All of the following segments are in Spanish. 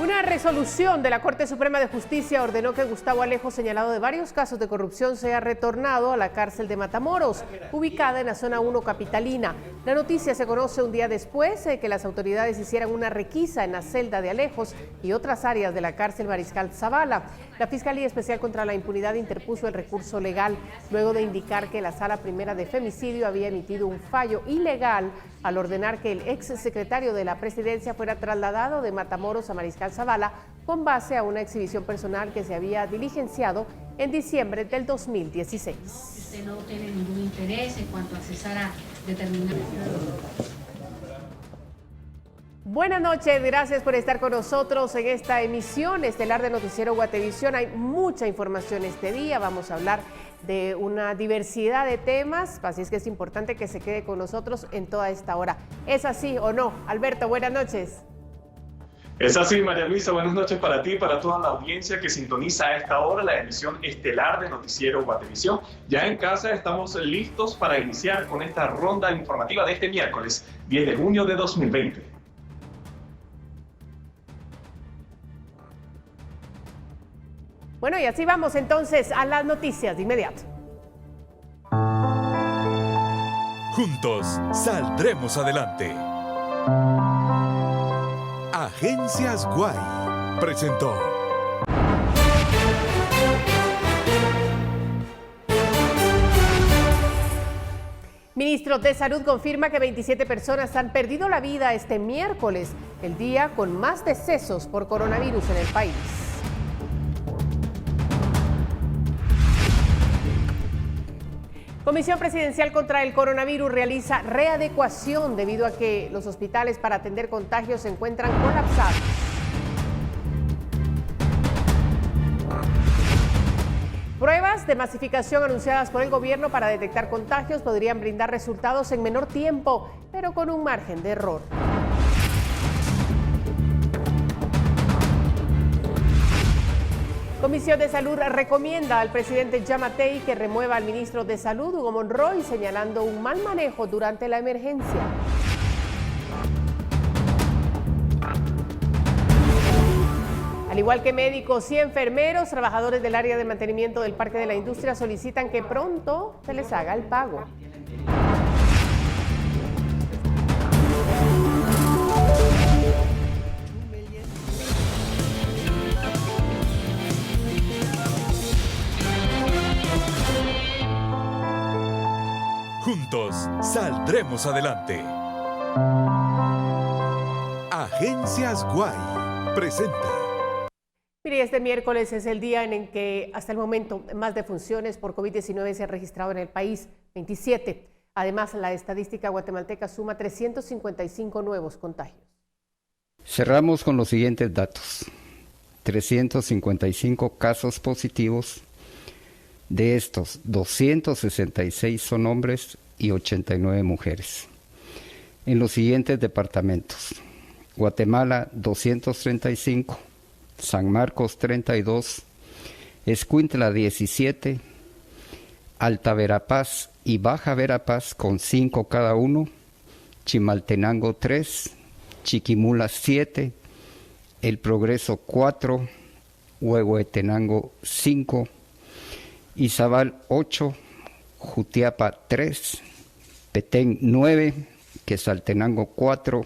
Una resolución de la Corte Suprema de Justicia ordenó que Gustavo Alejo, señalado de varios casos de corrupción, sea retornado a la cárcel de Matamoros, ubicada en la zona 1 capitalina. La noticia se conoce un día después de que las autoridades hicieran una requisa en la celda de Alejos y otras áreas de la cárcel Mariscal Zavala. La Fiscalía Especial contra la Impunidad interpuso el recurso legal luego de indicar que la Sala Primera de Femicidio había emitido un fallo ilegal al ordenar que el ex secretario de la Presidencia fuera trasladado de Matamoros a Mariscal Zavala con base a una exhibición personal que se había diligenciado en diciembre del 2016. Usted no tiene ningún interés en cuanto a cesar a determinadas. Buenas noches, gracias por estar con nosotros en esta emisión estelar de Noticiero Guatevisión. Hay mucha información este día, vamos a hablar de una diversidad de temas, así es que es importante que se quede con nosotros en toda esta hora. ¿Es así o no? Alberto, buenas noches. Es así, María Luisa, buenas noches para ti y para toda la audiencia que sintoniza a esta hora la emisión estelar de Noticiero Guatevisión. Ya en casa estamos listos para iniciar con esta ronda informativa de este miércoles 10 de junio de 2020. Bueno, y así vamos entonces a las noticias de inmediato. Juntos saldremos adelante. Agencias Guay presentó. Ministro de Salud confirma que 27 personas han perdido la vida este miércoles, el día con más decesos por coronavirus en el país. Comisión Presidencial contra el Coronavirus realiza readecuación debido a que los hospitales para atender contagios se encuentran colapsados. Pruebas de masificación anunciadas por el gobierno para detectar contagios podrían brindar resultados en menor tiempo, pero con un margen de error. Comisión de Salud recomienda al presidente Yamatei que remueva al ministro de Salud, Hugo Monroy, señalando un mal manejo durante la emergencia. Al igual que médicos y enfermeros, trabajadores del área de mantenimiento del Parque de la Industria solicitan que pronto se les haga el pago. Juntos saldremos adelante. Agencias Guay presenta. Mire, este miércoles es el día en el que hasta el momento más defunciones por COVID-19 se han registrado en el país, 27. Además, la estadística guatemalteca suma 355 nuevos contagios. Cerramos con los siguientes datos. 355 casos positivos. De estos, 266 son hombres y 89 mujeres. En los siguientes departamentos: Guatemala 235, San Marcos 32, Escuintla 17, Alta Verapaz y Baja Verapaz con 5 cada uno, Chimaltenango 3, Chiquimula 7, El Progreso 4, Huehuetenango 5, Izabal 8, Jutiapa 3, Petén 9, Quetzaltenango 4,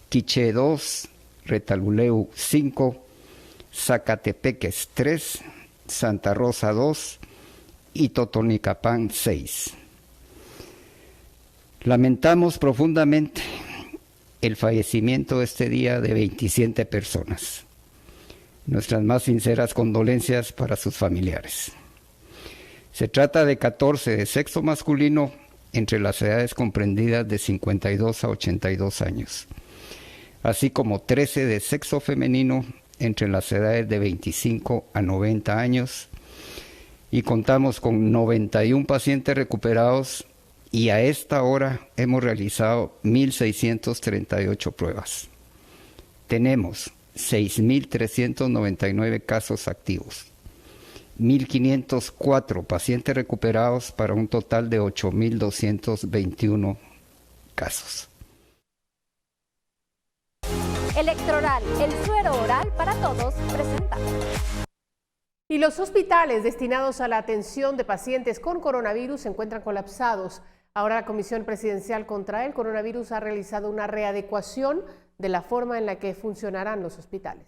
Quiché 2, Retaluleu 5, Zacatepeques 3, Santa Rosa 2 y Totonicapán 6. Lamentamos profundamente el fallecimiento este día de 27 personas. Nuestras más sinceras condolencias para sus familiares. Se trata de 14 de sexo masculino entre las edades comprendidas de 52 a 82 años, así como 13 de sexo femenino entre las edades de 25 a 90 años, y contamos con 91 pacientes recuperados y a esta hora hemos realizado 1.638 pruebas. Tenemos 6.399 casos activos. 1.504 pacientes recuperados para un total de 8.221 casos. Electroral, el suero oral para todos, presenta. Y los hospitales destinados a la atención de pacientes con coronavirus se encuentran colapsados. Ahora la Comisión Presidencial contra el Coronavirus ha realizado una readecuación de la forma en la que funcionarán los hospitales.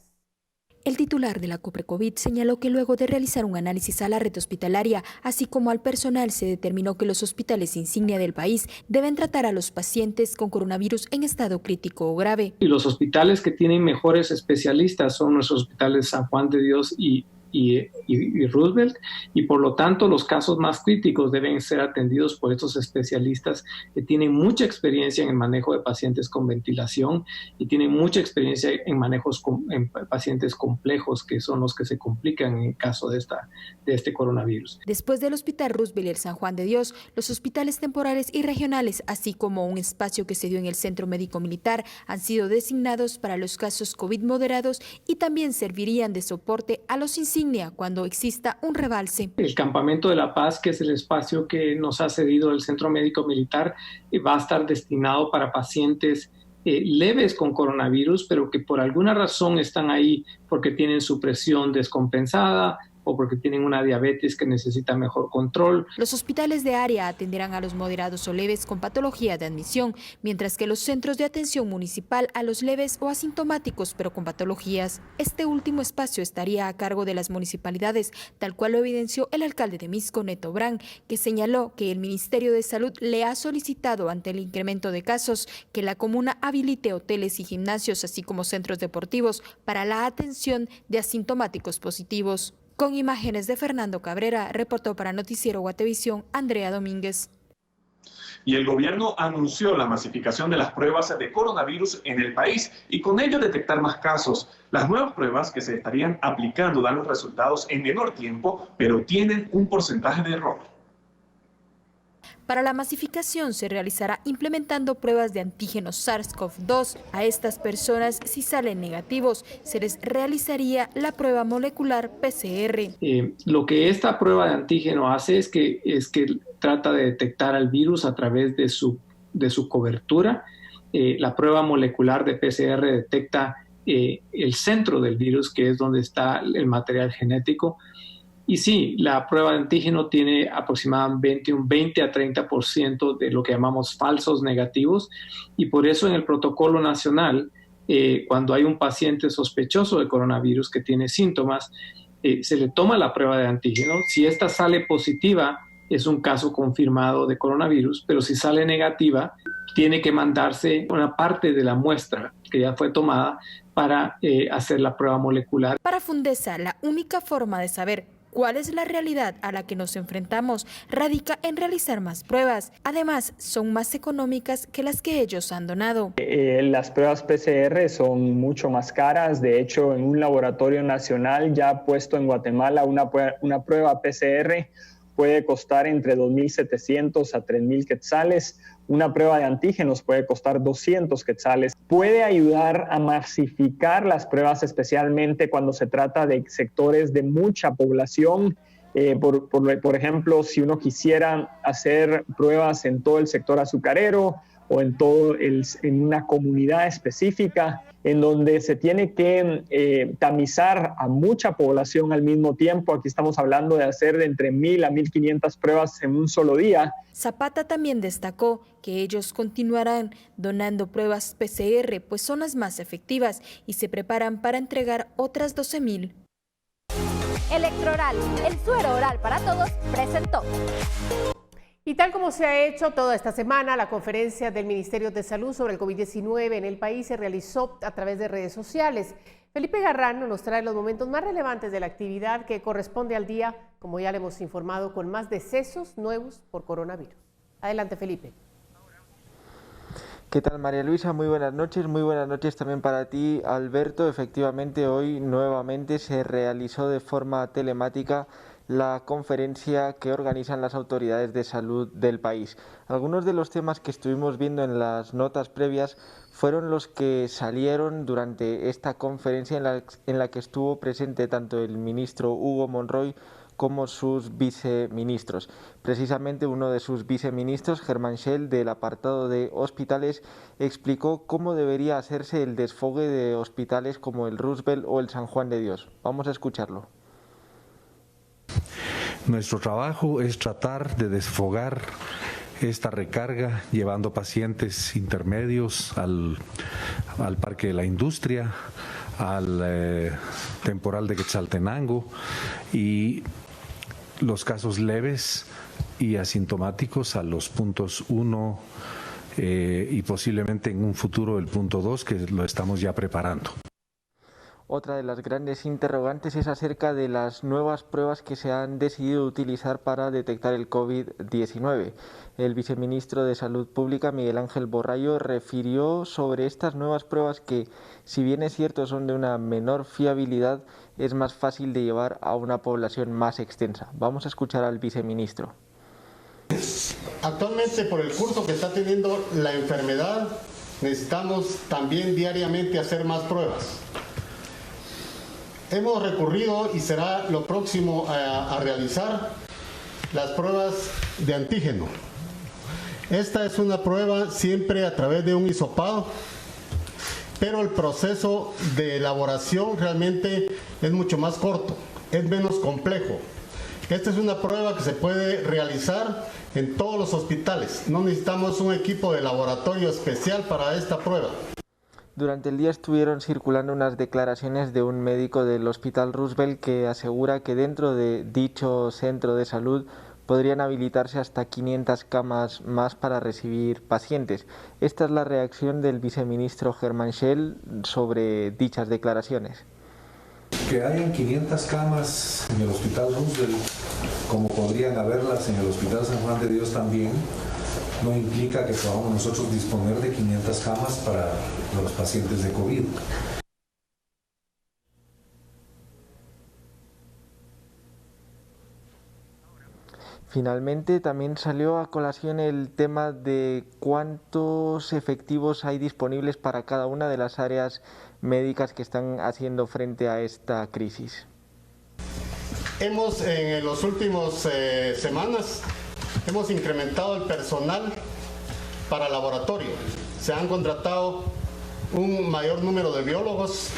El titular de la COPRECOVID señaló que luego de realizar un análisis a la red hospitalaria, así como al personal, se determinó que los hospitales insignia del país deben tratar a los pacientes con coronavirus en estado crítico o grave. Y los hospitales que tienen mejores especialistas son nuestros hospitales San Juan de Dios y Roosevelt, y por lo tanto los casos más críticos deben ser atendidos por estos especialistas que tienen mucha experiencia en el manejo de pacientes con ventilación y tienen mucha experiencia en manejos en pacientes complejos, que son los que se complican en caso de este coronavirus. Después del Hospital Roosevelt y el San Juan de Dios, los hospitales temporales y regionales, así como un espacio que se dio en el Centro Médico Militar, han sido designados para los casos COVID moderados y también servirían de soporte a los insignia cuando exista un rebalse. El Campamento de la Paz, que es el espacio que nos ha cedido el Centro Médico Militar, va a estar destinado para pacientes leves con coronavirus, pero que por alguna razón están ahí porque tienen su presión descompensada o porque tienen una diabetes que necesita mejor control. Los hospitales de área atenderán a los moderados o leves con patología de admisión, mientras que los centros de atención municipal a los leves o asintomáticos pero con patologías. Este último espacio estaría a cargo de las municipalidades, tal cual lo evidenció el alcalde de Misco, Neto Brand, que señaló que el Ministerio de Salud le ha solicitado, ante el incremento de casos, que la comuna habilite hoteles y gimnasios, así como centros deportivos, para la atención de asintomáticos positivos. Con imágenes de Fernando Cabrera, reportó para Noticiero Guatevisión, Andrea Domínguez. Y el gobierno anunció la masificación de las pruebas de coronavirus en el país y con ello detectar más casos. Las nuevas pruebas que se estarían aplicando dan los resultados en menor tiempo, pero tienen un porcentaje de error. Para la masificación se realizará implementando pruebas de antígenos SARS-CoV-2. A estas personas, si salen negativos, se les realizaría la prueba molecular PCR. Lo que esta prueba de antígeno hace es que trata de detectar al virus a través de su cobertura. La prueba molecular de PCR detecta el centro del virus, que es donde está el material genético. Y sí, la prueba de antígeno tiene aproximadamente un 20 a 30% de lo que llamamos falsos negativos, y por eso en el protocolo nacional, cuando hay un paciente sospechoso de coronavirus que tiene síntomas, se le toma la prueba de antígeno. Si esta sale positiva, es un caso confirmado de coronavirus, pero si sale negativa, tiene que mandarse una parte de la muestra que ya fue tomada para hacer la prueba molecular. Para Fundesa, la única forma de saber cuál es la realidad a la que nos enfrentamos radica en realizar más pruebas. Además, son más económicas que las que ellos han donado. Las pruebas PCR son mucho más caras. De hecho, en un laboratorio nacional ya puesto en Guatemala, una prueba PCR puede costar entre 2.700 a 3.000 quetzales. Una prueba de antígenos puede costar 200 quetzales. Puede ayudar a masificar las pruebas, especialmente cuando se trata de sectores de mucha población. Por ejemplo, si uno quisiera hacer pruebas en todo el sector azucarero o en una comunidad específica, en donde se tiene que tamizar a mucha población al mismo tiempo. Aquí estamos hablando de hacer de entre 1.000 a 1.500 pruebas en un solo día. Zapata también destacó que ellos continuarán donando pruebas PCR, pues son las más efectivas, y se preparan para entregar otras 12.000. Electroral, el suero oral para todos, presentó. Y tal como se ha hecho toda esta semana, la conferencia del Ministerio de Salud sobre el COVID-19 en el país se realizó a través de redes sociales. Felipe Garrano nos trae los momentos más relevantes de la actividad, que corresponde al día, como ya le hemos informado, con más decesos nuevos por coronavirus. Adelante, Felipe. ¿Qué tal, María Luisa? Muy buenas noches también para ti, Alberto. Efectivamente, hoy nuevamente se realizó de forma telemática la conferencia que organizan las autoridades de salud del país. Algunos de los temas que estuvimos viendo en las notas previas fueron los que salieron durante esta conferencia en la que estuvo presente tanto el ministro Hugo Monroy como sus viceministros. Precisamente uno de sus viceministros, Germán Schell, del apartado de hospitales, explicó cómo debería hacerse el desfogue de hospitales como el Roosevelt o el San Juan de Dios. Vamos a escucharlo. Nuestro trabajo es tratar de desfogar esta recarga llevando pacientes intermedios al Parque de la Industria, al temporal de Quetzaltenango, y los casos leves y asintomáticos a los puntos 1 y posiblemente en un futuro el punto 2, que lo estamos ya preparando. Otra de las grandes interrogantes es acerca de las nuevas pruebas que se han decidido utilizar para detectar el COVID-19. El viceministro de Salud Pública, Miguel Ángel Borrallo, refirió sobre estas nuevas pruebas que, si bien es cierto son de una menor fiabilidad, es más fácil de llevar a una población más extensa. Vamos a escuchar al viceministro. Actualmente, por el curso que está teniendo la enfermedad, necesitamos también diariamente hacer más pruebas. Hemos recurrido, y será lo próximo a realizar, las pruebas de antígeno. Esta es una prueba siempre a través de un hisopado, pero el proceso de elaboración realmente es mucho más corto, es menos complejo. Esta es una prueba que se puede realizar en todos los hospitales. No necesitamos un equipo de laboratorio especial para esta prueba. Durante el día estuvieron circulando unas declaraciones de un médico del Hospital Roosevelt que asegura que dentro de dicho centro de salud podrían habilitarse hasta 500 camas más para recibir pacientes. Esta es la reacción del viceministro Germán Schell sobre dichas declaraciones. Que hayan 500 camas en el Hospital Roosevelt, como podrían haberlas en el Hospital San Juan de Dios también, no implica que podamos nosotros disponer de 500 camas para los pacientes de COVID. Finalmente, también salió a colación el tema de cuántos efectivos hay disponibles para cada una de las áreas médicas que están haciendo frente a esta crisis. Hemos, en los últimos semanas, hemos incrementado el personal para laboratorio. Se han contratado un mayor número de biólogos,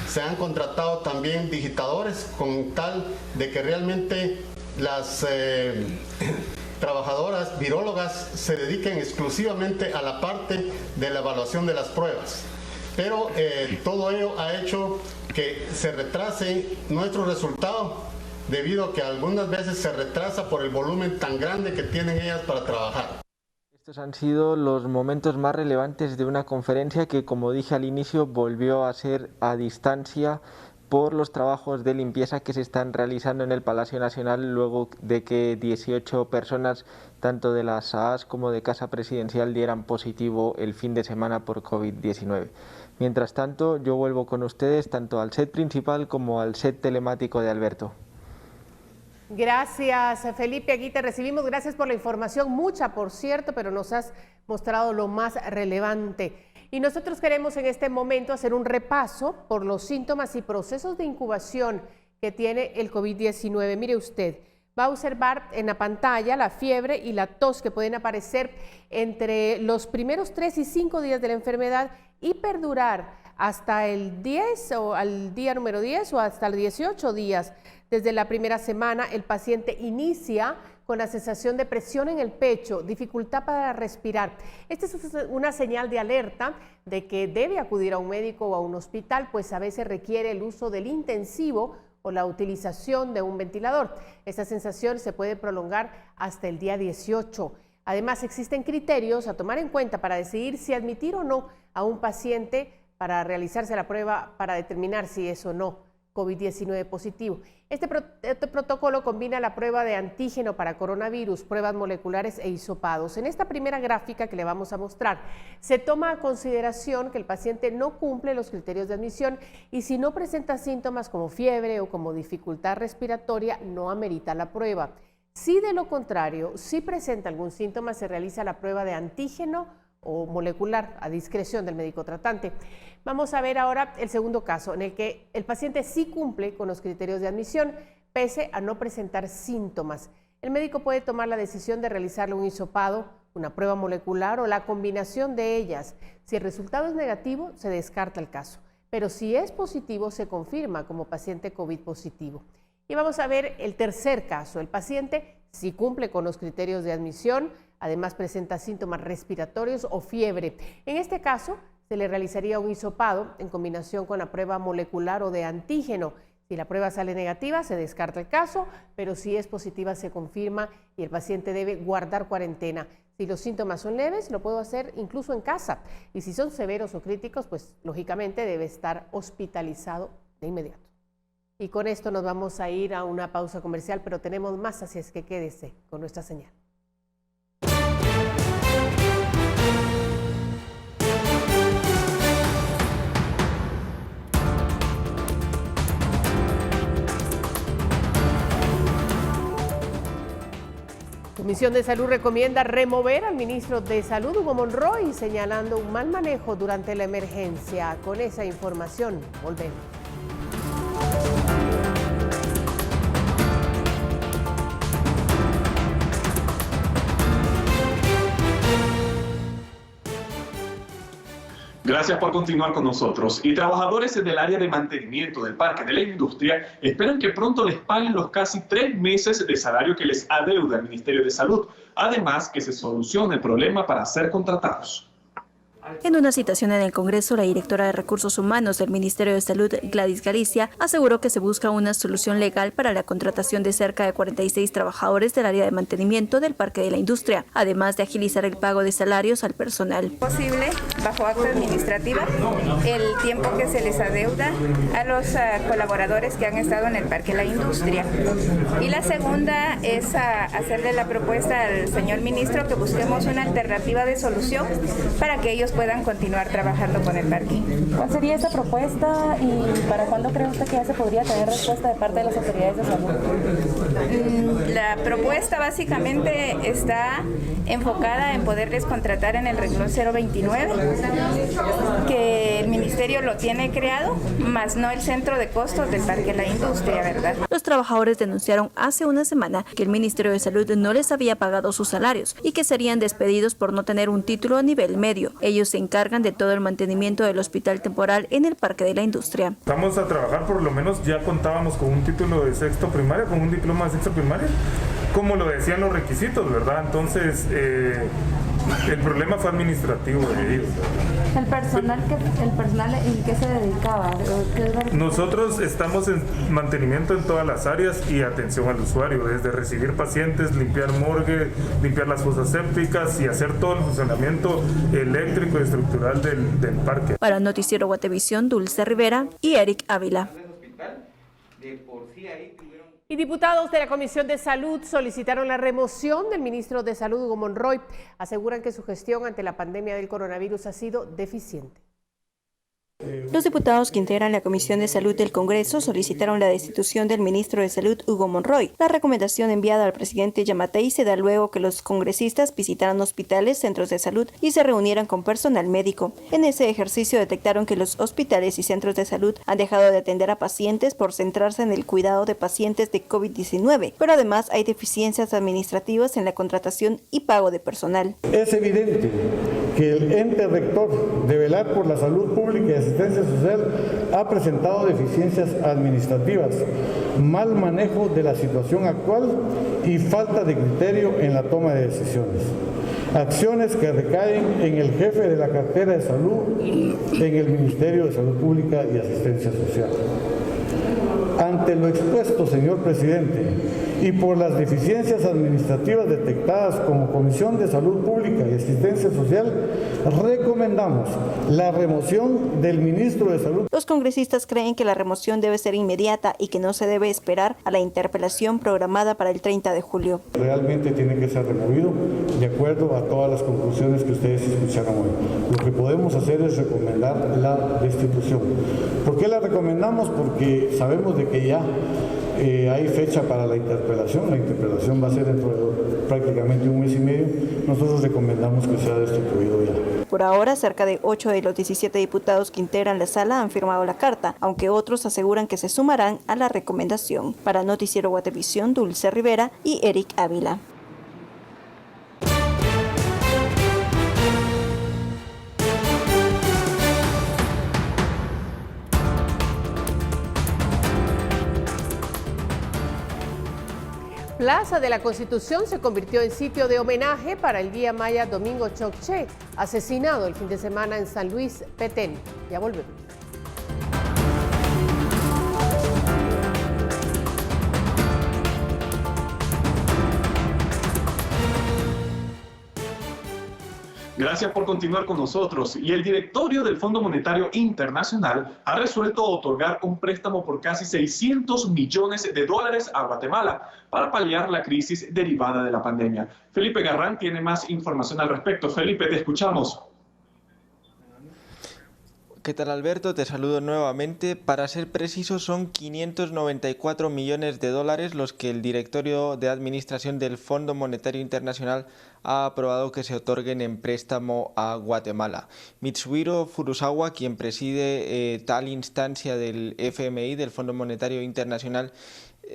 se han contratado también digitadores, con tal de que realmente las trabajadoras virólogas se dediquen exclusivamente a la parte de la evaluación de las pruebas. Pero todo ello ha hecho que se retrase nuestro resultado, debido a que algunas veces se retrasa por el volumen tan grande que tienen ellas para trabajar. Estos han sido los momentos más relevantes de una conferencia que, como dije al inicio, volvió a ser a distancia por los trabajos de limpieza que se están realizando en el Palacio Nacional luego de que 18 personas, tanto de la SAAS como de Casa Presidencial, dieran positivo el fin de semana por COVID-19. Mientras tanto, yo vuelvo con ustedes tanto al set principal como al set telemático de Alberto. Gracias, Felipe. Aquí te recibimos. Gracias por la información, mucha por cierto, pero nos has mostrado lo más relevante. Y nosotros queremos en este momento hacer un repaso por los síntomas y procesos de incubación que tiene el COVID-19. Mire usted, va a observar en la pantalla la fiebre y la tos que pueden aparecer entre los primeros 3 y 5 días de la enfermedad y perdurar hasta el 10 o al día número 10 o hasta los 18 días. Desde la primera semana el paciente inicia con la sensación de presión en el pecho, dificultad para respirar. Esta es una señal de alerta de que debe acudir a un médico o a un hospital, pues a veces requiere el uso del intensivo o la utilización de un ventilador. Esta sensación se puede prolongar hasta el día 18. Además, existen criterios a tomar en cuenta para decidir si admitir o no a un paciente para realizarse la prueba para determinar si es o no COVID-19 positivo. Este protocolo combina la prueba de antígeno para coronavirus, pruebas moleculares e hisopados. En esta primera gráfica que le vamos a mostrar, se toma a consideración que el paciente no cumple los criterios de admisión y si no presenta síntomas como fiebre o como dificultad respiratoria, no amerita la prueba. Si de lo contrario, si presenta algún síntoma, se realiza la prueba de antígeno o molecular a discreción del médico tratante. Vamos a ver ahora el segundo caso, en el que el paciente sí cumple con los criterios de admisión, pese a no presentar síntomas. El médico puede tomar la decisión de realizarle un hisopado, una prueba molecular o la combinación de ellas. Si el resultado es negativo, se descarta el caso, pero si es positivo, se confirma como paciente COVID positivo. Y vamos a ver el tercer caso. El paciente sí cumple con los criterios de admisión, además presenta síntomas respiratorios o fiebre. En este caso, se le realizaría un hisopado en combinación con la prueba molecular o de antígeno. Si la prueba sale negativa, se descarta el caso, pero si es positiva, se confirma y el paciente debe guardar cuarentena. Si los síntomas son leves, lo puedo hacer incluso en casa. Y si son severos o críticos, pues lógicamente debe estar hospitalizado de inmediato. Y con esto nos vamos a ir a una pausa comercial, pero tenemos más, así es que quédese con nuestra señal. La Comisión de Salud recomienda remover al ministro de Salud, Hugo Monroy, señalando un mal manejo durante la emergencia. Con esa información, volvemos. Gracias por continuar con nosotros. Y trabajadores del área de mantenimiento del Parque de la Industria esperan que pronto les paguen los casi 3 meses de salario que les adeuda el Ministerio de Salud. Además, que se solucione el problema para ser contratados. En una citación en el Congreso, la directora de Recursos Humanos del Ministerio de Salud, Gladys Galicia, aseguró que se busca una solución legal para la contratación de cerca de 46 trabajadores del área de mantenimiento del Parque de la Industria, además de agilizar el pago de salarios al personal. Posible, bajo acta administrativa, el tiempo que se les adeuda a los colaboradores que han estado en el Parque de la Industria. Y la segunda es hacerle la propuesta al señor ministro que busquemos una alternativa de solución para que ellos puedan continuar trabajando con el parque. ¿Cuál sería esa propuesta y para cuándo cree usted que ya se podría tener respuesta de parte de las autoridades de salud? La propuesta básicamente está enfocada en poderles contratar en el renglón 029, que el ministerio lo tiene creado, más no el centro de costos del Parque de la Industria, ¿verdad? Los trabajadores denunciaron hace una semana que el Ministerio de Salud no les había pagado sus salarios y que serían despedidos por no tener un título a nivel medio. Ellos se encargan de todo el mantenimiento del hospital temporal en el Parque de la Industria. Vamos a trabajar, por lo menos ya contábamos con un título de sexto primaria, con un diploma de sexto primaria, como lo decían los requisitos, ¿verdad? Entonces, el problema fue administrativo de ellos. ¿El personal en qué se dedicaba? Nosotros estamos en mantenimiento en todas las áreas y atención al usuario, desde recibir pacientes, limpiar morgue, limpiar las fosas sépticas y hacer todo el funcionamiento eléctrico y estructural del parque. Para Noticiero Guatevisión, Dulce Rivera y Eric Ávila. Y diputados de la Comisión de Salud solicitaron la remoción del ministro de Salud, Hugo Monroy. Aseguran que su gestión ante la pandemia del coronavirus ha sido deficiente. Los diputados que integran la Comisión de Salud del Congreso solicitaron la destitución del ministro de Salud, Hugo Monroy. La recomendación enviada al presidente Yamatei se da luego que los congresistas visitaran hospitales, centros de salud y se reunieran con personal médico. En ese ejercicio detectaron que los hospitales y centros de salud han dejado de atender a pacientes por centrarse en el cuidado de pacientes de COVID-19, pero además hay deficiencias administrativas en la contratación y pago de personal. Es evidente que el ente rector de velar por la salud pública y asistencia social ha presentado deficiencias administrativas, mal manejo de la situación actual y falta de criterio en la toma de decisiones. Acciones que recaen en el jefe de la cartera de salud en el Ministerio de Salud Pública y Asistencia Social. Ante lo expuesto, señor presidente, y por las deficiencias administrativas detectadas como Comisión de Salud Pública y Asistencia Social, recomendamos la remoción del ministro de Salud. Los congresistas creen que la remoción debe ser inmediata y que no se debe esperar a la interpelación programada para el 30 de julio. Realmente tiene que ser removido de acuerdo a todas las conclusiones que ustedes escucharon hoy. Lo que podemos hacer es recomendar la destitución. ¿Por qué la recomendamos? Porque sabemos de que ya hay fecha para la interpelación. La interpelación va a ser dentro de prácticamente un mes y medio. Nosotros recomendamos que sea destituido ya. Por ahora, cerca de 8 de los 17 diputados que integran la sala han firmado la carta, aunque otros aseguran que se sumarán a la recomendación. Para Noticiero Guatevisión, Dulce Rivera y Eric Ávila. Plaza de la Constitución se convirtió en sitio de homenaje para el guía maya Domingo Chocché, asesinado el fin de semana en San Luis, Petén. Ya volvemos. Gracias por continuar con nosotros. Y el directorio del Fondo Monetario Internacional ha resuelto otorgar un préstamo por casi $600 millones a Guatemala para paliar la crisis derivada de la pandemia. Felipe Garrán tiene más información al respecto. Felipe, te escuchamos. ¿Qué tal, Alberto? Te saludo nuevamente. Para ser precisos, son $594 millones los que el directorio de administración del Fondo Monetario Internacional ha aprobado que se otorguen en préstamo a Guatemala. Mitsuhiro Furusawa, quien preside tal instancia del FMI, del Fondo Monetario Internacional,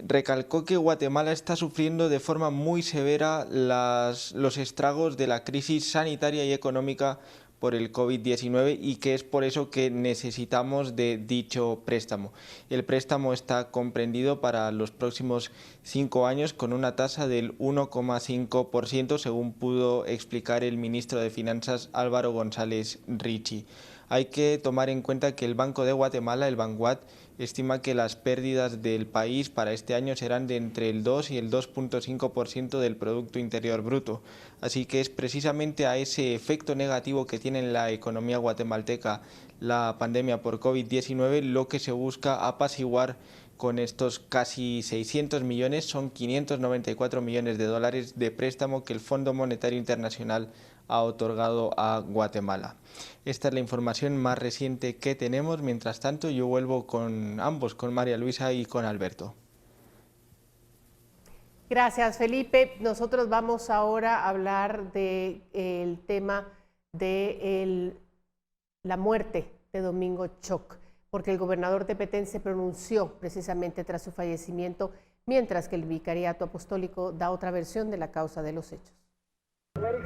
recalcó que Guatemala está sufriendo de forma muy severa los estragos de la crisis sanitaria y económica por el COVID-19 y que es por eso que necesitamos de dicho préstamo. El préstamo está comprendido para los próximos 5 años con una tasa del 1,5%, según pudo explicar el ministro de Finanzas Álvaro González Richie. Hay que tomar en cuenta que el Banco de Guatemala, el Banguat, estima que las pérdidas del país para este año serán de entre el 2 y el 2,5% del Producto Interior Bruto. Así que es precisamente a ese efecto negativo que tiene en la economía guatemalteca la pandemia por COVID-19 lo que se busca apaciguar con estos casi 600 millones, son $594 millones de préstamo que el Fondo Monetario Internacional ha otorgado a Guatemala. Esta es la información más reciente que tenemos. Mientras tanto, yo vuelvo con ambos, con María Luisa y con Alberto. Gracias, Felipe. Nosotros vamos ahora a hablar del tema de la muerte de Domingo Choc, porque el gobernador de Petén se pronunció precisamente tras su fallecimiento, mientras que el Vicariato Apostólico da otra versión de la causa de los hechos.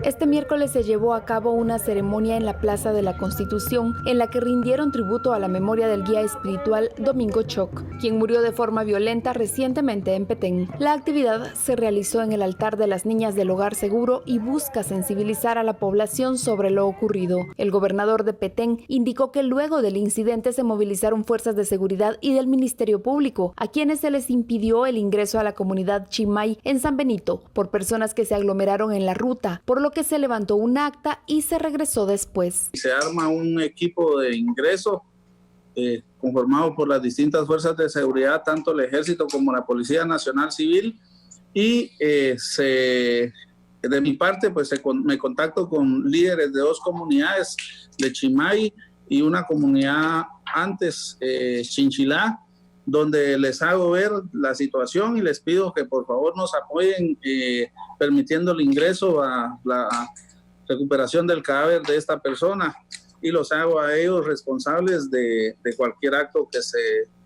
Este miércoles se llevó a cabo una ceremonia en la Plaza de la Constitución en la que rindieron tributo a la memoria del guía espiritual Domingo Choc, quien murió de forma violenta recientemente en Petén. La actividad se realizó en el altar de las niñas del Hogar Seguro y busca sensibilizar a la población sobre lo ocurrido. El gobernador de Petén indicó que luego del incidente se movilizaron fuerzas de seguridad y del Ministerio Público, a quienes se les impidió el ingreso a la comunidad Chimay en San Benito por personas que se aglomeraron en la ruta, por lo que se levantó un acta y se regresó después. Se arma un equipo de ingreso conformado por las distintas fuerzas de seguridad, tanto el Ejército como la Policía Nacional Civil, y de mi parte pues me contacto con líderes de 2 comunidades, de Chimay y una comunidad antes, Chinchilá, donde les hago ver la situación y les pido que por favor nos apoyen permitiendo el ingreso a la recuperación del cadáver de esta persona, y los hago a ellos responsables de cualquier acto que se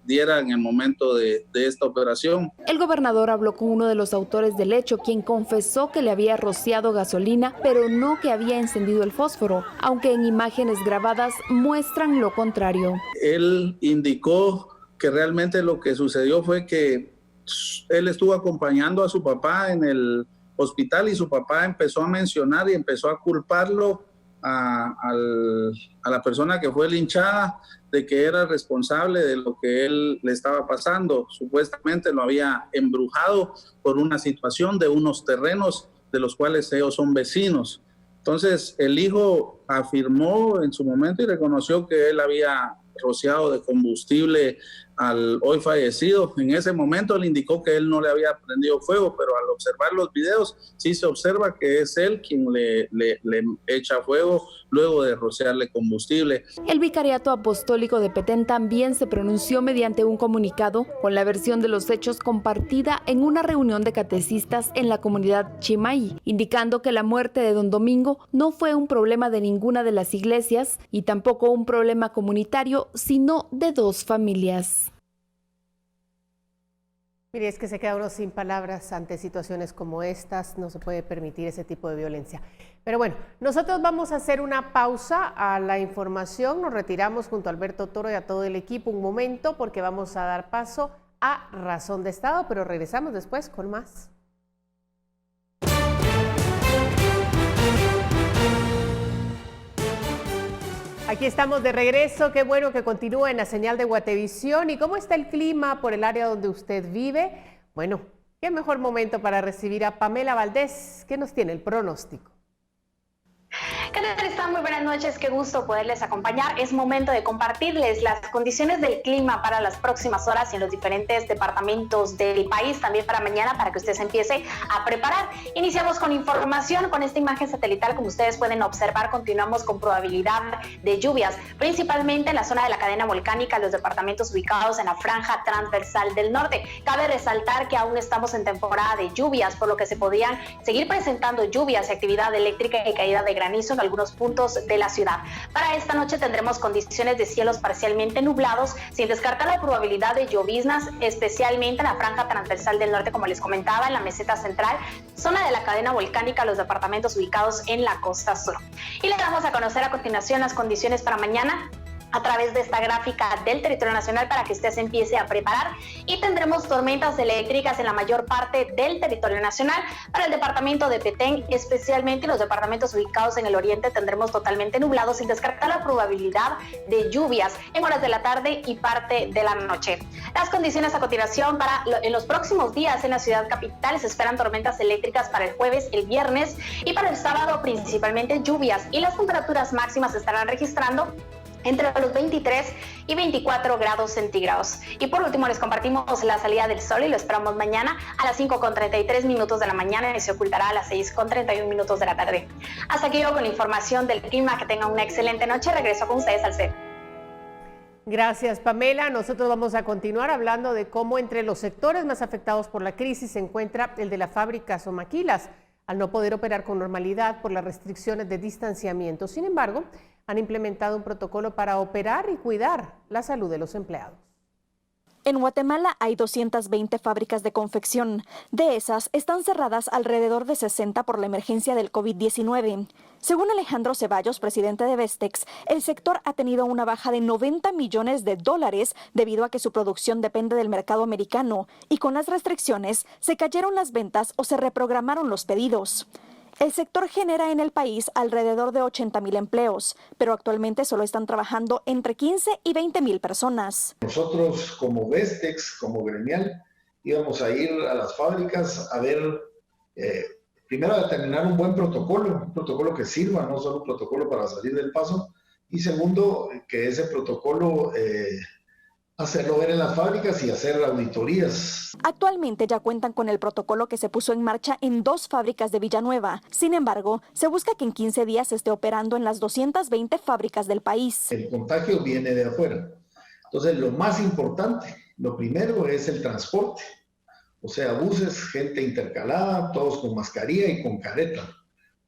diera en el momento de esta operación. El gobernador habló con uno de los autores del hecho, quien confesó que le había rociado gasolina, pero no que había encendido el fósforo, aunque en imágenes grabadas muestran lo contrario. Él indicó que realmente lo que sucedió fue que él estuvo acompañando a su papá en el hospital y su papá empezó a mencionar y empezó a culparlo a la persona que fue linchada de que era responsable de lo que él le estaba pasando. Supuestamente lo había embrujado por una situación de unos terrenos de los cuales ellos son vecinos. Entonces el hijo afirmó en su momento y reconoció que él había rociado de combustible al hoy fallecido. En ese momento él indicó que él no le había prendido fuego, pero al observar los videos sí se observa que es él quien le echa fuego luego de rociarle combustible. El Vicariato Apostólico de Petén también se pronunció mediante un comunicado con la versión de los hechos compartida en una reunión de catecistas en la comunidad Chimaí, indicando que la muerte de don Domingo no fue un problema de ninguna de las iglesias y tampoco un problema comunitario, sino de dos familias. Mire, es que se queda uno sin palabras ante situaciones como estas, no se puede permitir ese tipo de violencia. Pero bueno, nosotros vamos a hacer una pausa a la información, nos retiramos junto a Alberto Toro y a todo el equipo un momento porque vamos a dar paso a Razón de Estado, pero regresamos después con más. Aquí estamos de regreso, qué bueno que continúa en la señal de Guatevisión. ¿Y cómo está el clima por el área donde usted vive? Bueno, qué mejor momento para recibir a Pamela Valdés, que nos tiene el pronóstico. ¿Qué tal están? Muy buenas noches, qué gusto poderles acompañar. Es momento de compartirles las condiciones del clima para las próximas horas en los diferentes departamentos del país, también para mañana, para que usted se empiece a preparar. Iniciamos con información, con esta imagen satelital, como ustedes pueden observar, continuamos con probabilidad de lluvias, principalmente en la zona de la cadena volcánica, los departamentos ubicados en la franja transversal del norte. Cabe resaltar que aún estamos en temporada de lluvias, por lo que se podrían seguir presentando lluvias y actividad eléctrica y caída de granizo en algunos puntos de la ciudad. Para esta noche tendremos condiciones de cielos parcialmente nublados, sin descartar la probabilidad de lloviznas, especialmente en la franja transversal del norte, como les comentaba, en la meseta central, zona de la cadena volcánica, los departamentos ubicados en la costa sur. Y les damos a conocer a continuación las condiciones para mañana a través de esta gráfica del territorio nacional para que usted se empiece a preparar, y tendremos tormentas eléctricas en la mayor parte del territorio nacional. Para el departamento de Petén, especialmente los departamentos ubicados en el oriente, tendremos totalmente nublados, sin descartar la probabilidad de lluvias en horas de la tarde y parte de la noche. Las condiciones a continuación en los próximos días en la ciudad capital: se esperan tormentas eléctricas para el jueves, el viernes y para el sábado, principalmente lluvias, y las temperaturas máximas se estarán registrando entre los 23 y 24 grados centígrados. Y por último les compartimos la salida del sol, y lo esperamos mañana a las 5:33 de la mañana y se ocultará a las 6:31 de la tarde. Hasta aquí yo con la información del clima. Que tengan una excelente noche. Regreso con ustedes al set. Gracias, Pamela. Nosotros vamos a continuar hablando de cómo entre los sectores más afectados por la crisis se encuentra el de las fábricas o maquilas, al no poder operar con normalidad por las restricciones de distanciamiento. Sin embargo, han implementado un protocolo para operar y cuidar la salud de los empleados. En Guatemala hay 220 fábricas de confección. De esas, están cerradas alrededor de 60 por la emergencia del COVID-19. Según Alejandro Ceballos, presidente de Vestex, el sector ha tenido una baja de $90 millones debido a que su producción depende del mercado americano, y con las restricciones se cayeron las ventas o se reprogramaron los pedidos. El sector genera en el país alrededor de 80,000 empleos, pero actualmente solo están trabajando entre 15 y 20,000 personas. Nosotros como Vestex, como gremial, íbamos a ir a las fábricas a ver, primero a determinar un buen protocolo, un protocolo que sirva, no solo un protocolo para salir del paso, y segundo, que ese protocolo hacerlo ver en las fábricas y hacer auditorías. Actualmente ya cuentan con el protocolo que se puso en marcha en 2 fábricas de Villanueva. Sin embargo, se busca que en 15 días esté operando en las 220 fábricas del país. El contagio viene de afuera. Entonces, lo más importante, lo primero es el transporte. O sea, buses, gente intercalada, todos con mascarilla y con careta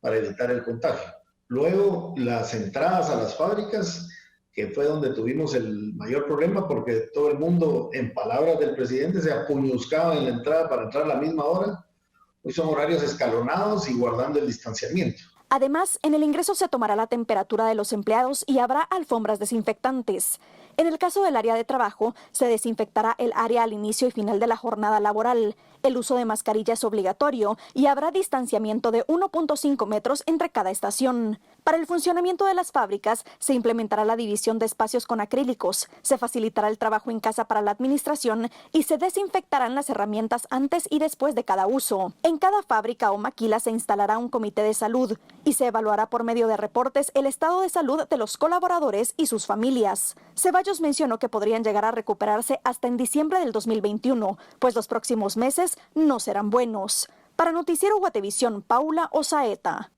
para evitar el contagio. Luego, las entradas a las fábricas, que fue donde tuvimos el mayor problema, porque todo el mundo, en palabras del presidente, se apuñuscaba en la entrada para entrar a la misma hora. Hoy son horarios escalonados y guardando el distanciamiento. Además, en el ingreso se tomará la temperatura de los empleados y habrá alfombras desinfectantes. En el caso del área de trabajo, se desinfectará el área al inicio y final de la jornada laboral. El uso de mascarilla es obligatorio y habrá distanciamiento de 1.5 metros entre cada estación. Para el funcionamiento de las fábricas, se implementará la división de espacios con acrílicos, se facilitará el trabajo en casa para la administración y se desinfectarán las herramientas antes y después de cada uso. En cada fábrica o maquila se instalará un comité de salud y se evaluará por medio de reportes el estado de salud de los colaboradores y sus familias. Ceballos Ceballos mencionó que podrían llegar a recuperarse hasta en diciembre del 2021, pues los próximos meses no serán buenos. Para Noticiero Guatevisión, Paula Osaeta.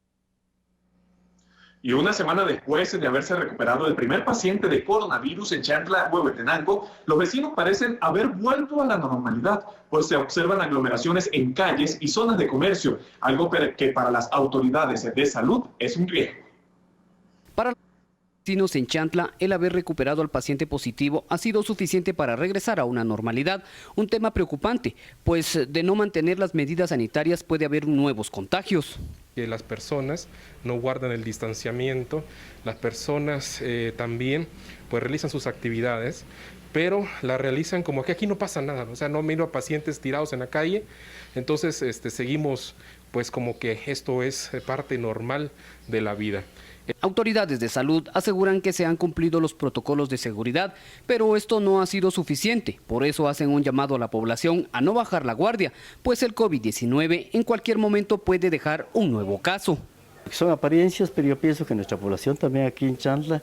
Y una semana después de haberse recuperado el primer paciente de coronavirus en Chantla, Huehuetenango, los vecinos parecen haber vuelto a la normalidad, pues se observan aglomeraciones en calles y zonas de comercio, algo que para las autoridades de salud es un riesgo. Para los vecinos en Chantla, el haber recuperado al paciente positivo ha sido suficiente para regresar a una normalidad, un tema preocupante, pues de no mantener las medidas sanitarias puede haber nuevos contagios. Que las personas no guardan el distanciamiento, las personas también pues realizan sus actividades, pero la realizan como que aquí no pasa nada, o sea, no miro a pacientes tirados en la calle, entonces seguimos pues como que esto es parte normal de la vida. Autoridades de salud aseguran que se han cumplido los protocolos de seguridad, pero esto no ha sido suficiente. Por eso hacen un llamado a la población a no bajar la guardia, pues el COVID-19 en cualquier momento puede dejar un nuevo caso. Son apariencias, pero yo pienso que nuestra población también aquí en Chantla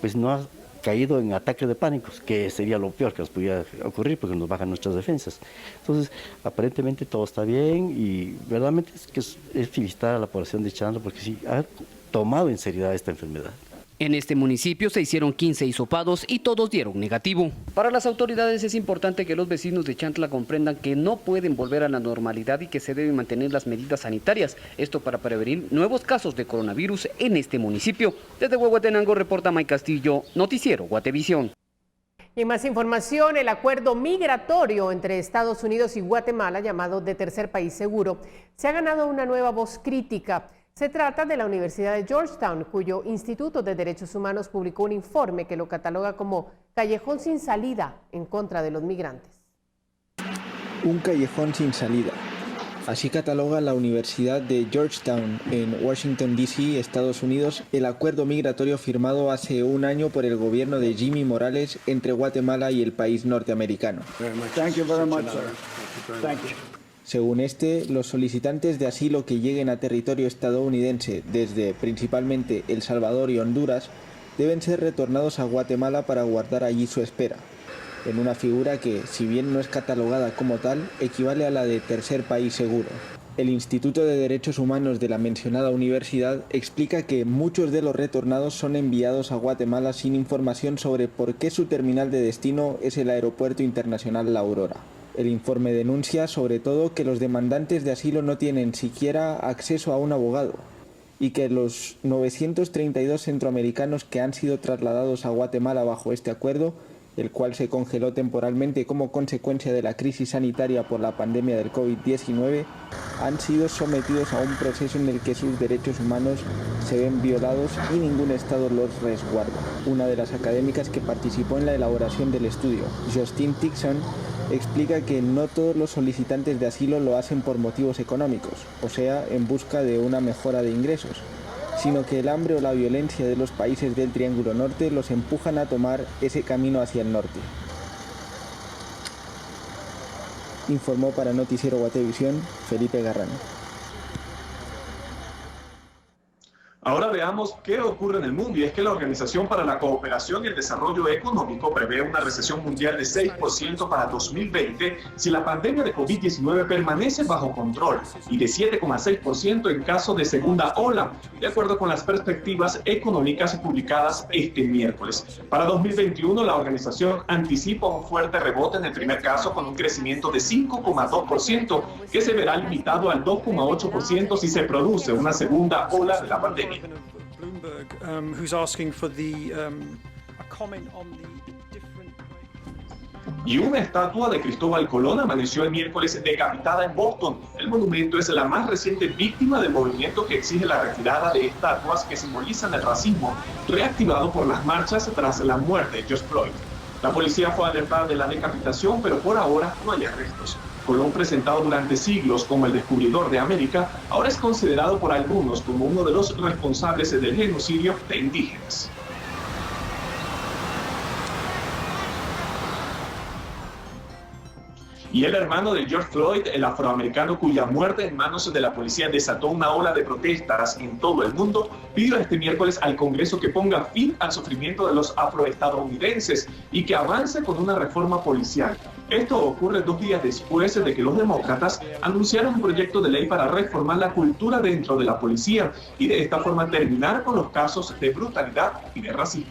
pues no ha caído en ataques de pánico, que sería lo peor que nos pudiera ocurrir porque nos bajan nuestras defensas. Entonces, aparentemente todo está bien y verdaderamente es felicitar a la población de Chantla porque sí ha tomado en seriedad esta enfermedad. En este municipio se hicieron 15 hisopados y todos dieron negativo. Para las autoridades es importante que los vecinos de Chantla comprendan que no pueden volver a la normalidad y que se deben mantener las medidas sanitarias. Esto para prevenir nuevos casos de coronavirus en este municipio. Desde Huehuetenango reporta May Castillo, Noticiero Guatevisión. Y en más información, el acuerdo migratorio entre Estados Unidos y Guatemala, llamado de Tercer País Seguro, se ha ganado una nueva voz crítica. Se trata de la Universidad de Georgetown, cuyo Instituto de Derechos Humanos publicó un informe que lo cataloga como callejón sin salida en contra de los migrantes. Un callejón sin salida. Así cataloga la Universidad de Georgetown en Washington, D.C., Estados Unidos, el acuerdo migratorio firmado hace un año por el gobierno de Jimmy Morales entre Guatemala y el país norteamericano. Según este, los solicitantes de asilo que lleguen a territorio estadounidense desde principalmente El Salvador y Honduras deben ser retornados a Guatemala para guardar allí su espera, en una figura que, si bien no es catalogada como tal, equivale a la de Tercer País Seguro. El Instituto de Derechos Humanos de la mencionada universidad explica que muchos de los retornados son enviados a Guatemala sin información sobre por qué su terminal de destino es el Aeropuerto Internacional La Aurora. El informe denuncia sobre todo que los demandantes de asilo no tienen siquiera acceso a un abogado y que los 932 centroamericanos que han sido trasladados a Guatemala bajo este acuerdo, el cual se congeló temporalmente como consecuencia de la crisis sanitaria por la pandemia del COVID-19, han sido sometidos a un proceso en el que sus derechos humanos se ven violados y ningún Estado los resguarda. Una de las académicas que participó en la elaboración del estudio, Justine Tixon, explica que no todos los solicitantes de asilo lo hacen por motivos económicos, o sea, en busca de una mejora de ingresos, sino que el hambre o la violencia de los países del Triángulo Norte los empujan a tomar ese camino hacia el norte. Informó para Noticiero Guatevisión Felipe Garrano. Ahora veamos qué ocurre en el mundo, y es que la Organización para la Cooperación y el Desarrollo Económico prevé una recesión mundial de 6% para 2020 si la pandemia de COVID-19 permanece bajo control y de 7,6% en caso de segunda ola, de acuerdo con las perspectivas económicas publicadas este miércoles. Para 2021, la organización anticipa un fuerte rebote en el primer caso con un crecimiento de 5,2% que se verá limitado al 2,8% si se produce una segunda ola de la pandemia. Bloomberg, who's asking for a comment on the different. Y una estatua de Cristóbal Colón amaneció el miércoles decapitada en Boston. El monumento es la más reciente víctima del movimiento que exige la retirada de estatuas que simbolizan el racismo, reactivado por las marchas tras la muerte de George Floyd. La policía fue alertada de la decapitación, pero por ahora no hay arrestos. Colón, presentado durante siglos como el descubridor de América, ahora es considerado por algunos como uno de los responsables del genocidio de indígenas. Y el hermano de George Floyd, el afroamericano cuya muerte en manos de la policía desató una ola de protestas en todo el mundo, pidió este miércoles al Congreso que ponga fin al sufrimiento de los afroestadounidenses y que avance con una reforma policial. Esto ocurre 2 días después de que los demócratas anunciaron un proyecto de ley para reformar la cultura dentro de la policía y de esta forma terminar con los casos de brutalidad y de racismo.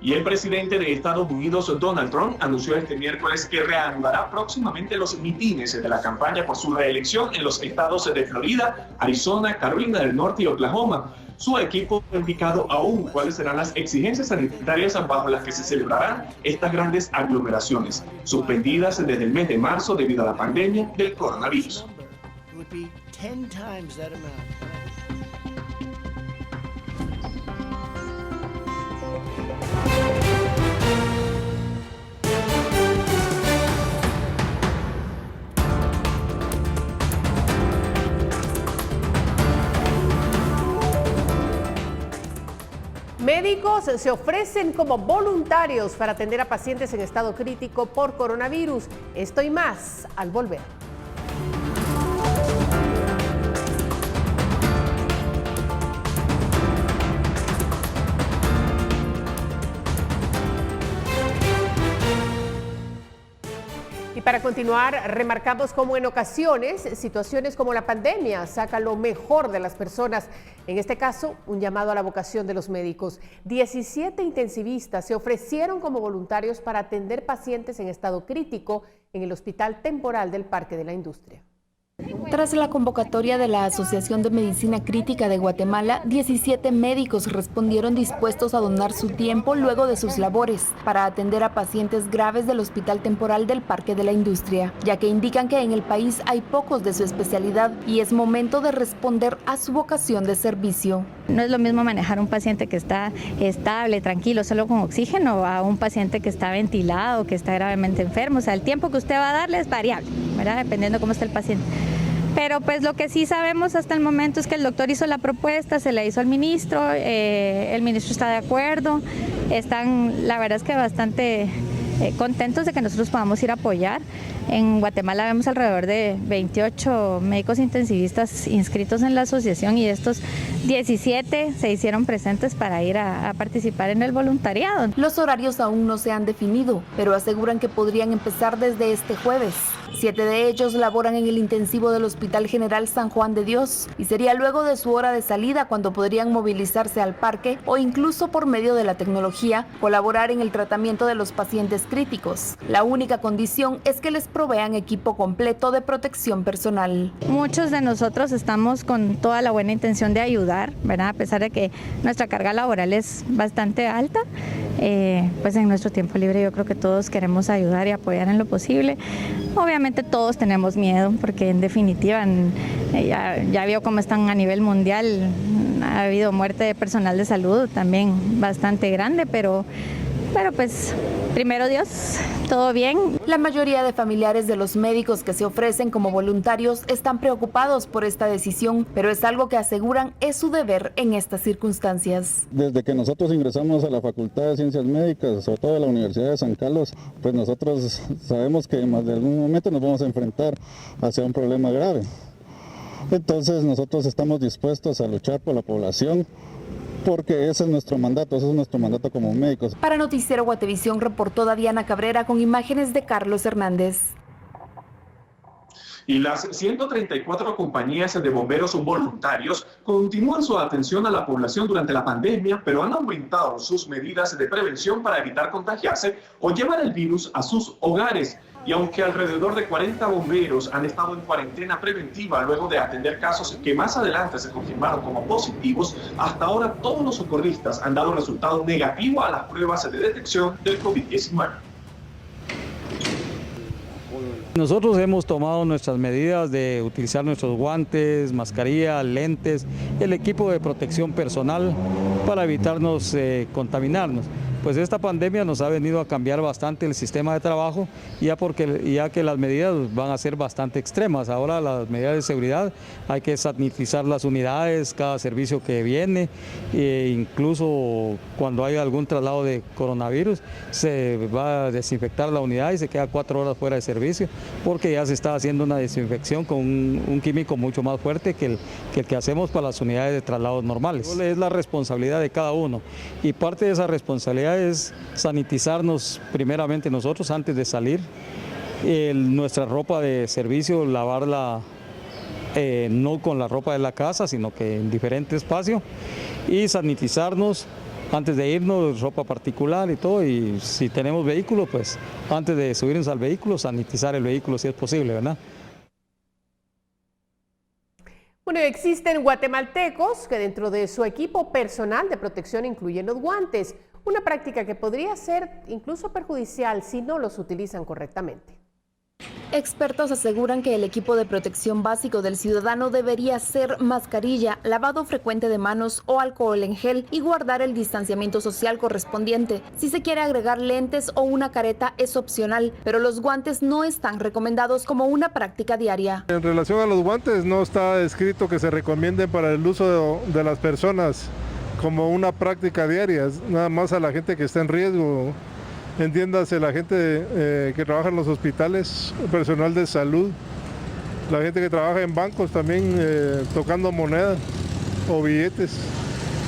Y el presidente de Estados Unidos, Donald Trump, anunció este miércoles que reanudará próximamente los mitines de la campaña por su reelección en los estados de Florida, Arizona, Carolina del Norte y Oklahoma. Su equipo ha indicado aún cuáles serán las exigencias sanitarias bajo las que se celebrarán estas grandes aglomeraciones, suspendidas desde el mes de marzo debido a la pandemia del coronavirus. Médicos se ofrecen como voluntarios para atender a pacientes en estado crítico por coronavirus. Esto y más al volver. Y para continuar, remarcamos cómo en ocasiones situaciones como la pandemia sacan lo mejor de las personas. En este caso, un llamado a la vocación de los médicos. 17 intensivistas se ofrecieron como voluntarios para atender pacientes en estado crítico en el Hospital Temporal del Parque de la Industria. Tras la convocatoria de la Asociación de Medicina Crítica de Guatemala, 17 médicos respondieron dispuestos a donar su tiempo luego de sus labores para atender a pacientes graves del Hospital Temporal del Parque de la Industria, ya que indican que en el país hay pocos de su especialidad y es momento de responder a su vocación de servicio. No es lo mismo manejar un paciente que está estable, tranquilo, solo con oxígeno, a un paciente que está ventilado, que está gravemente enfermo. O sea, el tiempo que usted va a darle es variable, ¿verdad? Dependiendo cómo está el paciente. Pero pues lo que sí sabemos hasta el momento es que el doctor hizo la propuesta, se la hizo al ministro, el ministro está de acuerdo, están la verdad es que bastante contentos de que nosotros podamos ir a apoyar. En Guatemala vemos alrededor de 28 médicos intensivistas inscritos en la asociación y estos 17 se hicieron presentes para ir a participar en el voluntariado. Los horarios aún no se han definido, pero aseguran que podrían empezar desde este jueves. 7 de ellos laboran en el intensivo del Hospital General San Juan de Dios y sería luego de su hora de salida cuando podrían movilizarse al parque o incluso por medio de la tecnología colaborar en el tratamiento de los pacientes críticos. La única condición es que les provean equipo completo de protección personal. Muchos de nosotros estamos con toda la buena intención de ayudar, ¿verdad? A pesar de que nuestra carga laboral es bastante alta, pues en nuestro tiempo libre yo creo que todos queremos ayudar y apoyar en lo posible. Obviamente todos tenemos miedo porque en definitiva ya vio cómo están a nivel mundial, ha habido muerte de personal de salud también bastante grande, pero pues primero Dios, todo bien. La mayoría de familiares de los médicos que se ofrecen como voluntarios están preocupados por esta decisión, pero es algo que aseguran es su deber en estas circunstancias. Desde que nosotros ingresamos a la Facultad de Ciencias Médicas, sobre todo a la Universidad de San Carlos, pues nosotros sabemos que en más de algún momento nos vamos a enfrentar hacia un problema grave. Entonces nosotros estamos dispuestos a luchar por la población, porque ese es nuestro mandato como médicos. Para Noticiero Guatevisión reportó Diana Cabrera con imágenes de Carlos Hernández. Y las 134 compañías de bomberos voluntarios continúan su atención a la población durante la pandemia, pero han aumentado sus medidas de prevención para evitar contagiarse o llevar el virus a sus hogares. Y aunque alrededor de 40 bomberos han estado en cuarentena preventiva luego de atender casos que más adelante se confirmaron como positivos, hasta ahora todos los socorristas han dado resultado negativo a las pruebas de detección del COVID-19. Nosotros hemos tomado nuestras medidas de utilizar nuestros guantes, mascarilla, lentes, el equipo de protección personal para evitarnos contaminarnos. pues esta pandemia nos ha venido a cambiar bastante el sistema de trabajo, ya que las medidas van a ser bastante extremas. Ahora las medidas de seguridad hay que sanitizar las unidades, cada servicio que viene, e incluso cuando hay algún traslado de coronavirus se va a desinfectar la unidad y se queda 4 horas fuera de servicio, porque ya se está haciendo una desinfección con un químico mucho más fuerte que el que hacemos para las unidades de traslados normales. Es la responsabilidad de cada uno, y parte de esa responsabilidad es sanitizarnos primeramente nosotros antes de salir, nuestra ropa de servicio, lavarla no con la ropa de la casa, sino que en diferente espacio, y sanitizarnos antes de irnos, ropa particular y todo, y si tenemos vehículo, pues antes de subirnos al vehículo, sanitizar el vehículo si es posible, ¿verdad? Bueno, existen guatemaltecos que dentro de su equipo personal de protección incluyen los guantes, una práctica que podría ser incluso perjudicial si no los utilizan correctamente. Expertos aseguran que el equipo de protección básico del ciudadano debería ser mascarilla, lavado frecuente de manos o alcohol en gel y guardar el distanciamiento social correspondiente. Si se quiere agregar lentes o una careta es opcional, pero los guantes no están recomendados como una práctica diaria. En relación a los guantes, no está escrito que se recomienden para el uso de las personas como una práctica diaria, nada más a la gente que está en riesgo. Entiéndase, la gente que trabaja en los hospitales, el personal de salud, la gente que trabaja en bancos también tocando moneda o billetes,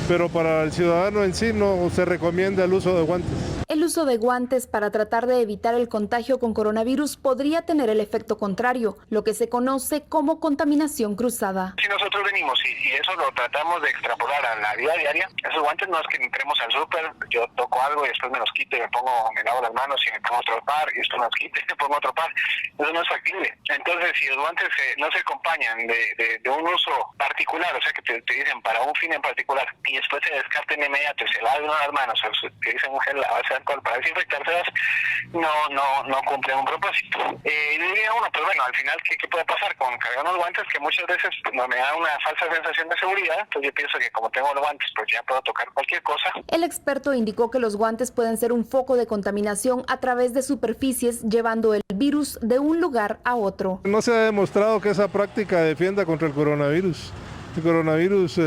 pero para el ciudadano en sí no se recomienda el uso de guantes. El uso de guantes para tratar de evitar el contagio con coronavirus podría tener el efecto contrario, lo que se conoce como contaminación cruzada. Si nosotros venimos y eso lo tratamos de extrapolar a la vida diaria, esos guantes no es que entremos al súper, yo toco algo y después me los quito y me lavo las manos y me pongo otro par y después me los quito y me pongo otro par. Eso no es factible. Entonces, si los guantes no se acompañan de un uso particular, o sea que te dicen para un fin en particular y después se descarten de inmediato y se laven las manos o te dicen un gel a base de alcohol para desinfectárselas, no cumplen un propósito. Diría uno, pues bueno, al final, ¿qué puede pasar con cargar unos guantes que muchas veces pues, me da una falsa sensación de seguridad? Entonces yo pienso que como tengo los guantes, pues ya puedo tocar cualquier cosa. El experto indicó que los guantes pueden ser un foco de contaminación a través de superficies, llevando el virus de un lugar a otro. No se ha demostrado que esa práctica defienda contra el coronavirus. El coronavirus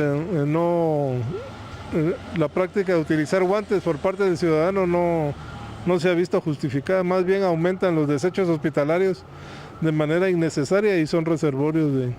la práctica de utilizar guantes por parte del ciudadano no se ha visto justificada, más bien aumentan los desechos hospitalarios de manera innecesaria y son reservorios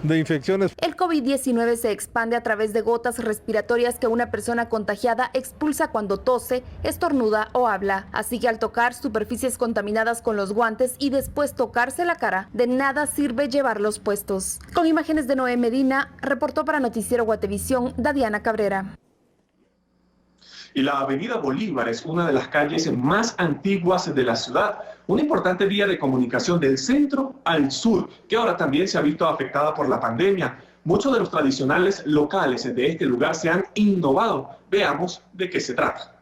de infecciones. El COVID-19 se expande a través de gotas respiratorias que una persona contagiada expulsa cuando tose, estornuda o habla. Así que al tocar superficies contaminadas con los guantes y después tocarse la cara, de nada sirve llevarlos puestos. Con imágenes de Noé Medina, reportó para Noticiero Guatevisión, Dadiana Cabrera. Y la Avenida Bolívar es una de las calles más antiguas de la ciudad, una importante vía de comunicación del centro al sur, que ahora también se ha visto afectada por la pandemia. Muchos de los tradicionales locales de este lugar se han innovado. Veamos de qué se trata.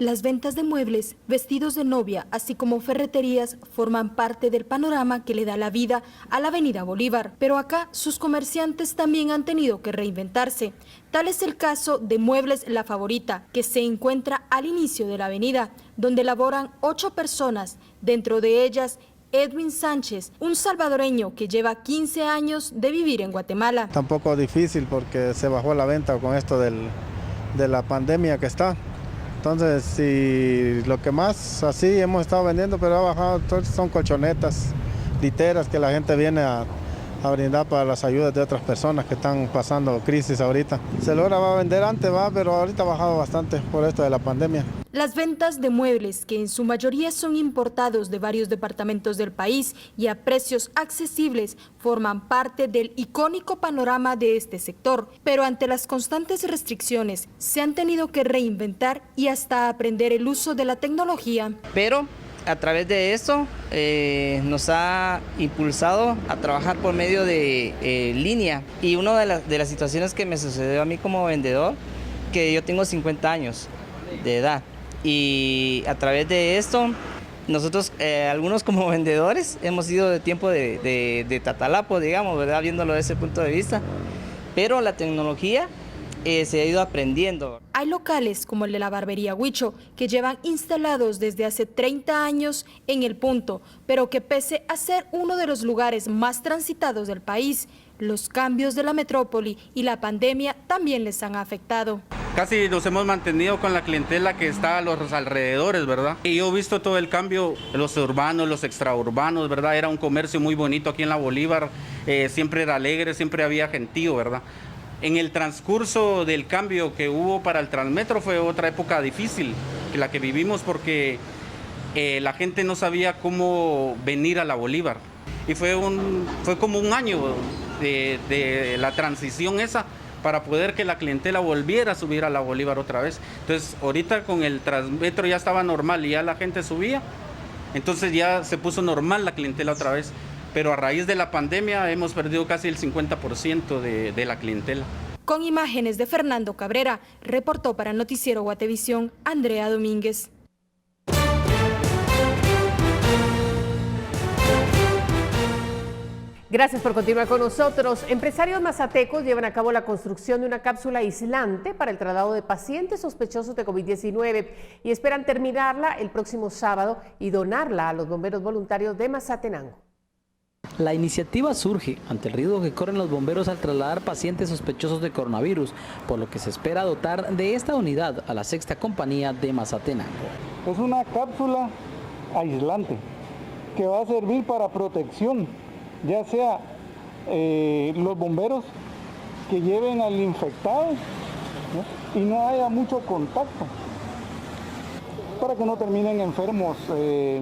Las ventas de muebles, vestidos de novia, así como ferreterías, forman parte del panorama que le da la vida a la Avenida Bolívar. Pero acá sus comerciantes también han tenido que reinventarse. Tal es el caso de Muebles La Favorita, que se encuentra al inicio de la avenida, donde laboran 8 personas, dentro de ellas Edwin Sánchez, un salvadoreño que lleva 15 años de vivir en Guatemala. Tampoco difícil porque se bajó la venta con esto de la pandemia que está. Entonces, si lo que más así hemos estado vendiendo, pero ha bajado, son colchonetas, literas que la gente viene a brindar para las ayudas de otras personas que están pasando crisis ahorita. Se logra vender antes, pero ahorita ha bajado bastante por esto de la pandemia. Las ventas de muebles, que en su mayoría son importados de varios departamentos del país y a precios accesibles, forman parte del icónico panorama de este sector. Pero ante las constantes restricciones, se han tenido que reinventar y hasta aprender el uso de la tecnología. Pero a través de esto nos ha impulsado a trabajar por medio de línea. Y una de las situaciones que me sucedió a mí como vendedor, que yo tengo 50 años de edad. Y a través de esto, nosotros, algunos como vendedores, hemos ido de tiempo de tatalapo, digamos, ¿verdad? Viéndolo desde ese punto de vista. Pero la tecnología se ha ido aprendiendo. Hay locales como el de la barbería Huicho que llevan instalados desde hace 30 años en el punto, pero que pese a ser uno de los lugares más transitados del país, los cambios de la metrópoli y la pandemia también les han afectado. Casi nos hemos mantenido con la clientela que está a los alrededores, ¿verdad? Y yo he visto todo el cambio, los urbanos, los extraurbanos, ¿verdad? Era un comercio muy bonito aquí en la Bolívar, siempre era alegre, siempre había gentío, ¿verdad? En el transcurso del cambio que hubo para el Transmetro fue otra época difícil, la que vivimos porque la gente no sabía cómo venir a la Bolívar. Y fue como un año de la transición esa para poder que la clientela volviera a subir a la Bolívar otra vez. Entonces, ahorita con el Transmetro ya estaba normal y ya la gente subía, entonces ya se puso normal la clientela otra vez. Pero a raíz de la pandemia hemos perdido casi el 50% de la clientela. Con imágenes de Fernando Cabrera, reportó para el noticiero Guatevisión Andrea Domínguez. Gracias por continuar con nosotros. Empresarios mazatecos llevan a cabo la construcción de una cápsula aislante para el traslado de pacientes sospechosos de COVID-19 y esperan terminarla el próximo sábado y donarla a los bomberos voluntarios de Mazatenango. La iniciativa surge ante el riesgo que corren los bomberos al trasladar pacientes sospechosos de coronavirus, por lo que se espera dotar de esta unidad a la 6ª compañía de Mazatenango. Es una cápsula aislante que va a servir para protección, ya sea los bomberos que lleven al infectado, ¿no? Y no haya mucho contacto, para que no terminen enfermos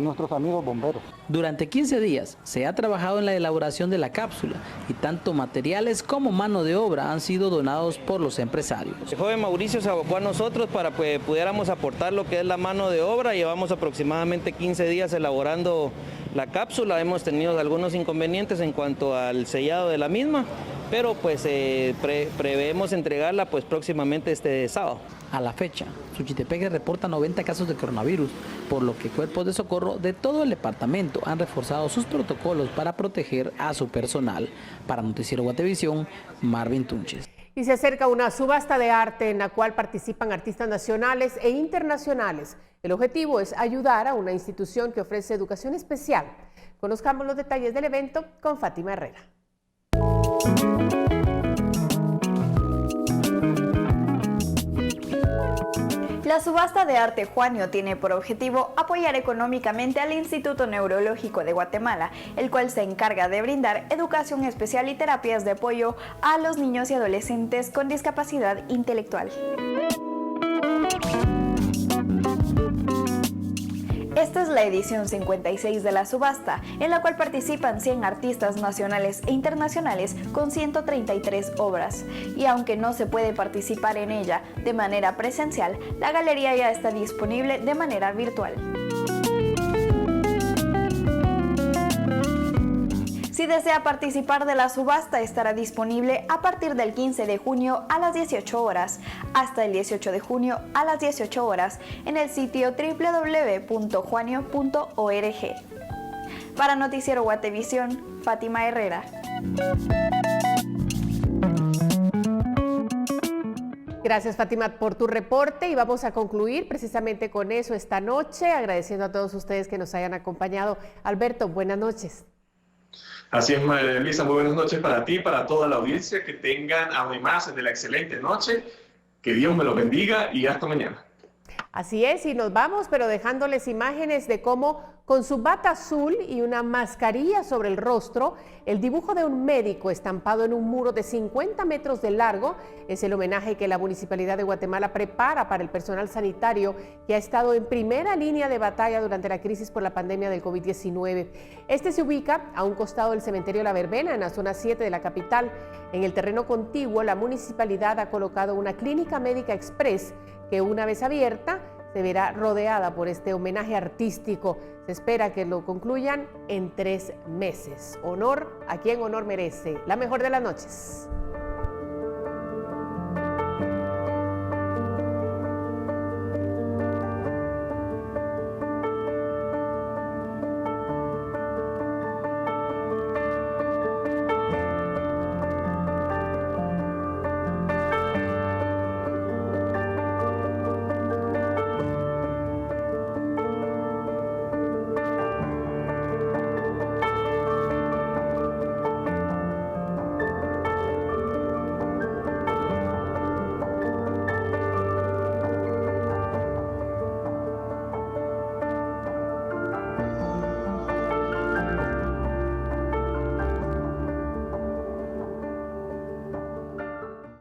nuestros amigos bomberos. Durante 15 días se ha trabajado en la elaboración de la cápsula y tanto materiales como mano de obra han sido donados por los empresarios. El joven Mauricio se abocó a nosotros para que pudiéramos aportar lo que es la mano de obra. Llevamos aproximadamente 15 días elaborando la cápsula. Hemos tenido algunos inconvenientes en cuanto al sellado de la misma, pero pues preveemos entregarla pues próximamente este sábado. A la fecha, Suchitepeque reporta 90 casos de coronavirus, por lo que cuerpos de socorro de todo el departamento han reforzado sus protocolos para proteger a su personal. Para Noticiero Guatevisión, Marvin Tunches. Y se acerca una subasta de arte en la cual participan artistas nacionales e internacionales. El objetivo es ayudar a una institución que ofrece educación especial. Conozcamos los detalles del evento con Fátima Herrera. La subasta de arte Juanio tiene por objetivo apoyar económicamente al Instituto Neurológico de Guatemala, el cual se encarga de brindar educación especial y terapias de apoyo a los niños y adolescentes con discapacidad intelectual. Esta es la edición 56 de la subasta, en la cual participan 100 artistas nacionales e internacionales con 133 obras. Y aunque no se puede participar en ella de manera presencial, la galería ya está disponible de manera virtual. Si desea participar de la subasta, estará disponible a partir del 15 de junio a las 18 horas hasta el 18 de junio a las 18 horas en el sitio www.juanio.org. Para Noticiero Guatevisión, Fátima Herrera. Gracias, Fátima, por tu reporte y vamos a concluir precisamente con eso esta noche, agradeciendo a todos ustedes que nos hayan acompañado. Alberto, buenas noches. Así es, María Elisa, muy buenas noches para ti, para toda la audiencia, que tengan además de la excelente noche, que Dios me los bendiga y hasta mañana. Así es, y nos vamos, pero dejándoles imágenes de cómo con su bata azul y una mascarilla sobre el rostro, el dibujo de un médico estampado en un muro de 50 metros de largo es el homenaje que la Municipalidad de Guatemala prepara para el personal sanitario que ha estado en primera línea de batalla durante la crisis por la pandemia del COVID-19. Este se ubica a un costado del cementerio La Verbena, en la zona 7 de la capital. En el terreno contiguo, la municipalidad ha colocado una clínica médica express que, una vez abierta, se verá rodeada por este homenaje artístico. Se espera que lo concluyan en 3 meses. Honor a quien honor merece. La mejor de las noches.